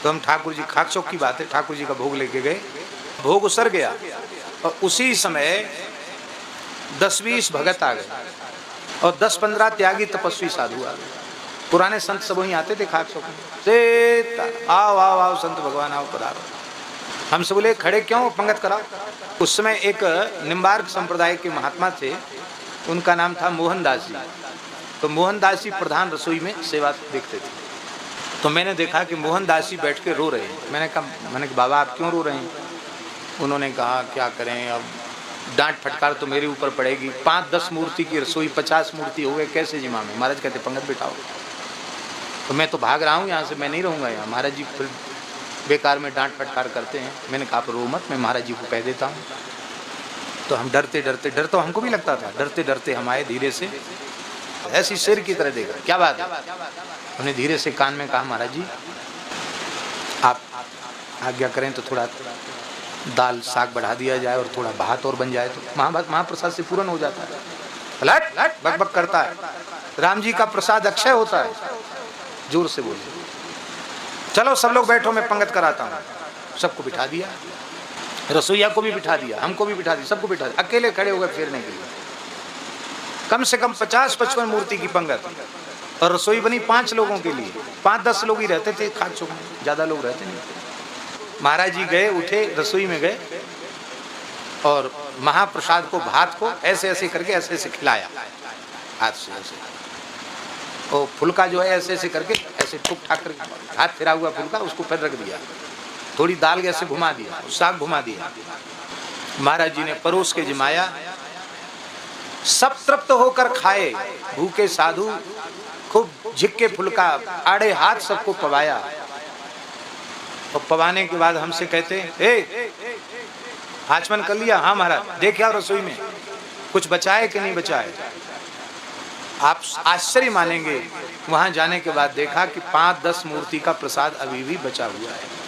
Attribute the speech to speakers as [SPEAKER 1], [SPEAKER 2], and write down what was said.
[SPEAKER 1] तो हम ठाकुर जी, खाक चौक की बात है, ठाकुर जी का भोग लेके गए, भोग उसर गया और उसी समय 10-20 भगत आ गए और 10-15 त्यागी तपस्वी साधु आ गए। पुराने संत सब वहीं आते थे खाक चौक में, से आओ आओ आओ संत भगवान आओ पधारो। हमसे बोले खड़े क्यों, पंगत कराओ। उस समय एक निम्बार्क संप्रदाय के महात्मा थे, उनका नाम था मोहनदास जी। तो मोहनदास जी प्रधान रसोई में सेवा देखते थे। तो मैंने देखा कि मोहनदास जी बैठ के रो रहे हैं। मैंने कहा बाबा आप क्यों रो रहे हैं? उन्होंने कहा क्या करें, अब डांट फटकार तो मेरे ऊपर पड़ेगी, 5-10 मूर्ति की रसोई, 50 मूर्ति हो गए, कैसे जिम्मा में। महाराज कहते पंगत बिठाओ। तो मैं तो भाग रहा हूँ यहाँ से, मैं नहीं रहूँगा यहाँ। महाराज जी फिर बेकार में डांट फटकार करते हैं। मैंने कहा आप रो मत, मैं महाराज जी को कह देता हूँ। तो हम डरते डरते, डर तो हमको भी लगता था, डरते डरते हम आए धीरे से, ऐसी शेर की तरह देखा क्या बात है। उन्हें धीरे से कान में कहा महाराज जी आप आज्ञा करें तो थोड़ा दाल साग बढ़ा दिया जाए और थोड़ा भात और बन जाए तो महाप्रसाद से पूर्ण हो जाता है। लट लट बक बक करता है, राम जी का प्रसाद अक्षय होता है। जोर से बोले चलो सब लोग बैठो, मैं पंगत कराता हूँ। सबको बिठा दिया, रसोईया को भी बिठा दिया, हमको भी बिठा दिया, सबको बिठा दिया। अकेले खड़े हो गए फेरने के लिए। कम से कम 50-55 मूर्ति की पंगत और रसोई बनी 5 लोगों के लिए। 5-10 लोग ही रहते थे खाक चौक में, ज्यादा लोग रहते नहीं थे। महाराज जी गए, उठे, रसोई में गए और महाप्रसाद को, भात को ऐसे ऐसे करके ऐसे ऐसे खिलाया हाथ से, ऐसे। और फुलका जो है ऐसे ऐसे करके ऐसे ठुक ठाक करके, हाथ फिरा हुआ फुलका उसको फिर रख दिया। थोड़ी दाल ऐसे घुमा दिया, साग घुमा दिया। महाराज जी ने परोस के जिमाया, सब तृप्त होकर खाए। भूखे साधु खूब झिक्के फुलका, आड़े हाथ सबको पवाया। और पवाने के बाद हमसे कहते ए आचमन कर लिया? हाँ महाराज। देखिए रसोई में कुछ बचाए कि नहीं बचाए। आप आश्चर्य मानेंगे, वहां जाने के बाद देखा कि 5-10 मूर्ति का प्रसाद अभी भी बचा हुआ है।